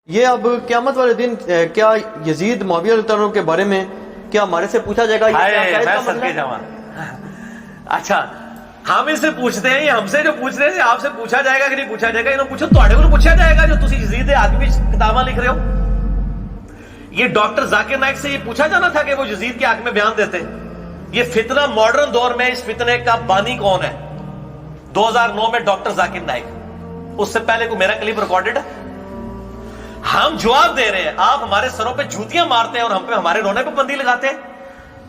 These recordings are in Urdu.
یہ اب قیامت والے دن کیا یزید معاویہ رضی اللہ عنہ کے بارے میں کیا ہمارے سے پوچھا جائے گا؟ اچھا ہم اس سے پوچھتے ہیں، یہ ہم سے جو پوچھ رہے ہیں آپ سے پوچھا جائے گا کہ نہیں پوچھا جائے گا؟ انہوں پوچھو تواڈے کو پوچھا جائے گا جو تسی یزید آدمی کتاباں لکھ رہے ہو۔ یہ ڈاکٹر ذاکر نائک سے یہ پوچھا جانا تھا کہ وہ یزید کے حق میں بیان دیتے۔ یہ فتنہ ماڈرن دور میں اس فتنے کا بانی کون ہے؟ 2009 میں ڈاکٹر ذاکر نائک، اس سے پہلے کو میرا کلپ ریکارڈڈ ہے۔ ہم جواب دے رہے ہیں، آپ ہمارے سروں پہ جھوتیاں مارتے ہیں اور ہم پہ ہمارے رونے پہ بندی لگاتے ہیں۔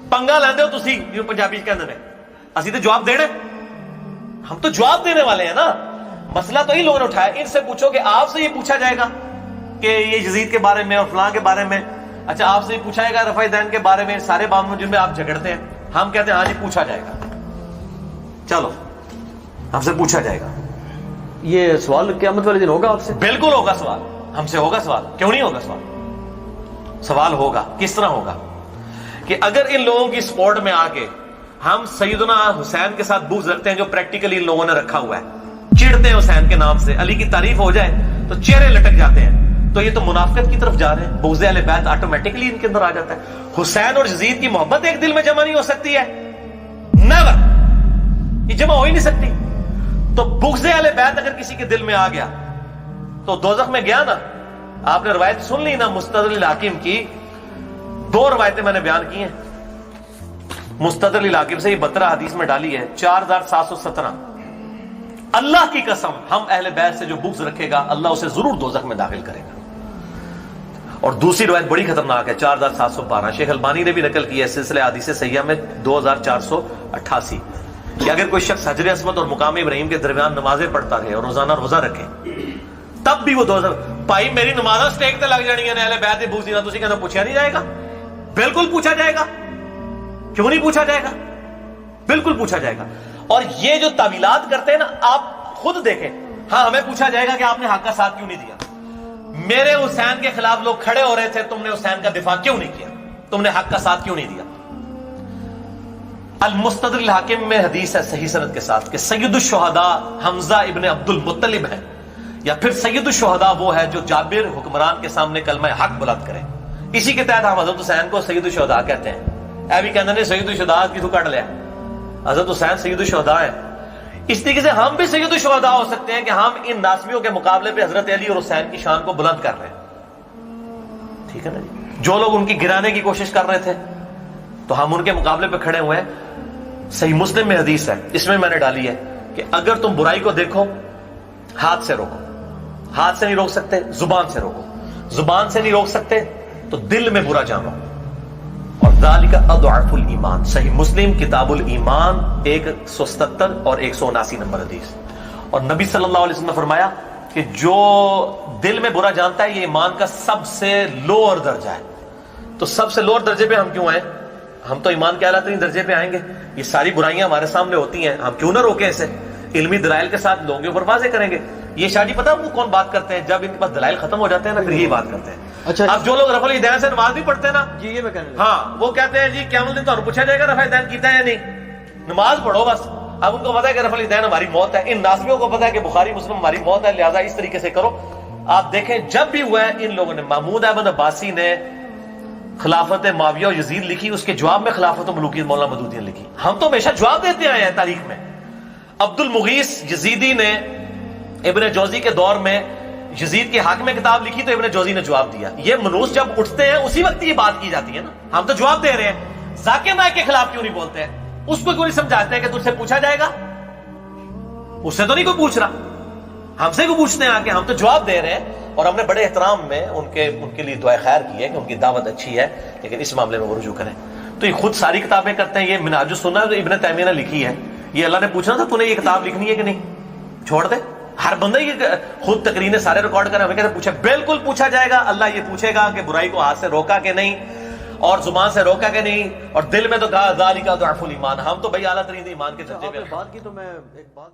پنگا لیندے ہو تسی جو پنجابی کہندے نے، اسی تے جواب دینے، ہم تو جواب دینے والے ہیں نا۔ مسئلہ تو ہی لوگوں نے اٹھایا۔ ان سے پوچھو کہ آپ سے یہ پوچھا جائے گا کہ یہ یزید کے بارے میں اور فلاں کے بارے میں، اچھا آپ سے یہ پوچھا جائے گا رفع دین کے بارے میں، سارے معاملوں جن میں آپ جھگڑتے ہیں، ہم کہتے ہیں ہاں جی پوچھا جائے گا، چلو ہم سے پوچھا جائے گا۔ یہ سوال قیامت والے دن ہوگا آپ سے؟ بالکل ہوگا سوال، ہم سے ہوگا سوال، کیوں نہیں ہوگا سوال؟ سوال ہوگا۔ کس طرح ہوگا؟ کہ اگر ان لوگوں کی سپورٹ میں آ کے ہم سیدنا حسین کے ساتھ بغض رکھتے ہیں جو پریکٹیکلی ان لوگوں نے رکھا ہوا ہے، چڑھتے ہیں حسین کے نام سے، علی کی تعریف ہو جائے تو چہرے لٹک جاتے ہیں، تو یہ تو منافقت کی طرف جا رہے ہیں۔ بغض اہل بیت آٹومیٹکلی ان کے اندر آ جاتا ہے۔ حسین اور یزید کی محبت ایک دل میں جمع نہیں ہو سکتی ہے، نیور، یہ جمع ہو ہی نہیں سکتی۔ تو بغض اہل بیت اگر کسی کے دل میں آ گیا تو دوزخ میں گیا نا۔ آپ نے روایت سن لی نا مستدرک الحاکم کی، 2 روایتیں میں نے بیان کی ہیں مستدرک الحاکم سے، یہ 12 حدیث میں ڈالی ہے، 4717۔ اللہ کی قسم ہم اہل بیت سے جو بغض رکھے گا اللہ اسے ضرور دوزخ میں داخل کرے گا۔ اور دوسری روایت بڑی خطرناک ہے، 4712، شیخ البانی نے بھی نقل کی ہے سلسلہ حدیث صحیحہ میں 2488، کہ اگر کوئی شخص حجر اسود اور مقام ابراہیم کے درمیان نمازیں پڑھتا رہے اور روزانہ روزہ رکھے تب بھی وہ دوزخ۔ بھائی میری نمازاں سٹیک تے لگ جانی ہیں، اہل بیت دے بغض دینا، تسی کہنا پوچھا نہیں جائے گا؟ بالکل پوچھا جائے گا، کیوں نہیں پوچھا جائے گا؟ بالکل پوچھا جائے گا۔ اور یہ جو تعویلات کرتے ہیں نا، آپ خود دیکھیں، ہاں ہمیں پوچھا جائے گا کہ آپ نے حق کا ساتھ کیوں نہیں دیا؟ میرے حسین کے خلاف لوگ کھڑے ہو رہے تھے، تم نے حسین کا دفاع کیوں نہیں کیا؟ تم نے حق کا ساتھ کیوں نہیں دیا؟ المستدرک الحاکم میں حدیث ہے صحیح سند کے ساتھ کہ سید الشہداء حمزہ ابن عبد المطلب ہے، یا پھر سید الشہداء وہ ہے جو جابر حکمران کے سامنے کلمہ حق بلند کرے۔ اسی کے تحت ہم حضرت حسین کو سید الشہداء کہتے ہیں۔ اے بھی کہتے ہیں سید الشہداء کی تو کٹ لیا، حضرت حسین سید الشہداء ہے۔ اس طریقے سے ہم بھی سید الشہداء ہو سکتے ہیں کہ ہم ان ناسمیوں کے مقابلے پہ حضرت علی اور حسین کی شان کو بلند کر رہے ہیں، ٹھیک ہے نا جی؟ جو لوگ ان کی گرانے کی کوشش کر رہے تھے تو ہم ان کے مقابلے پہ کھڑے ہوئے ہیں۔ صحیح مسلم میں حدیث ہے، اس میں نے ڈالی ہے کہ اگر تم برائی کو دیکھو ہاتھ سے روکو، ہاتھ سے نہیں روک سکتے زبان سے روکو، زبان سے نہیں روک سکتے تو دل میں برا جانو، اور ذالک اضعف الایمان۔ صحیح مسلم کتاب الایمان 177 اور 179 نمبر حدیث۔ اور نبی صلی اللہ علیہ وسلم نے فرمایا کہ جو دل میں برا جانتا ہے یہ ایمان کا سب سے لوور درجہ ہے۔ تو سب سے لوور درجے پہ ہم کیوں آئے؟ ہم تو ایمان کے اعلیٰ ترین درجے پہ آئیں گے۔ یہ ساری برائیاں ہمارے سامنے ہوتی ہیں، ہم کیوں نہ روکیں اسے؟ علمی دلائل کے ساتھ لوگوں کے اوپر واضح کریں گے۔ یہ شاہ جی پتہ وہ کون بات کرتے ہیں؟ جب ان کے پاس دلائل ختم ہو جاتے ہیں نا پھر یہی بات کرتے ہیں۔ اچھا اب جو لوگ رفع الیدین سے نماز بھی پڑھتے ہیں نا جی، یہ میں کہنے لگا، ہاں وہ کہتے ہیں جی قیامت دن تو پوچھا جائے گا رفع الیدین کیتا ہے یا نہیں، نماز پڑھو بس۔ اب ان کو پتا ہے کہ رفع الیدین ہماری موت ہے، ان ناسمیوں کو پتا ہے کہ بخاری مسلم ہماری موت ہے، لہٰذا اس طریقے سے کرو۔ آپ دیکھیں جب بھی ہوا ہے ان لوگوں نے، محمود احمد عباسی نے خلافت معاویہ اور یزید لکھی، اس کے جواب میں خلافت ملوکیت مولانا مودودی نے لکھی۔ ہم تو ہمیشہ جواب دیتے آئے ہیں تاریخ میں۔ عبد المغیث یزیدی نے ابن جوزی کے دور میں یزید کے حق میں کتاب لکھی تو ابن جوزی نے جواب دیا۔ یہ منوس جب اٹھتے ہیں اسی وقت یہ بات کی جاتی ہے نا، ہم تو جواب دے رہے ہیں۔ ذاکر نائک کے خلاف کیوں نہیں بولتے ہیں؟ اس کو کیوں نہیں سمجھاتے ہیں کہ تجھ سے پوچھا جائے گا؟ اس سے تو نہیں کوئی پوچھ رہا، ہم سے کوئی پوچھتے ہیں آ کے، ہم تو جواب دے رہے ہیں۔ اور ہم نے بڑے احترام میں ان کے لیے دعائے خیر کی ہے کہ ان کی دعوت اچھی ہے، لیکن اس معاملے میں وہ رجوع کریں۔ تو یہ خود ساری کتابیں کرتے ہیں۔ یہ منہاج السنہ جو ابن تیمیہ نے لکھی ہے، یہ اللہ نے پوچھنا تھا تو نے یہ کتاب لکھنی ہے کہ نہیں، چھوڑ دے۔ ہر بندہ یہ خود تقریریں سارے ریکارڈ کریں، ہمیں کیسے پوچھا؟ بالکل پوچھا جائے گا۔ اللہ یہ پوچھے گا کہ برائی کو ہاتھ سے روکا کہ نہیں، اور زبان سے روکا کہ نہیں، اور دل میں تو کہا ذالک اضعف الایمان۔ ہم تو بھائی اعلیٰ ترین ایمان کے درجے پہ۔ بات کی تو میں ایک بات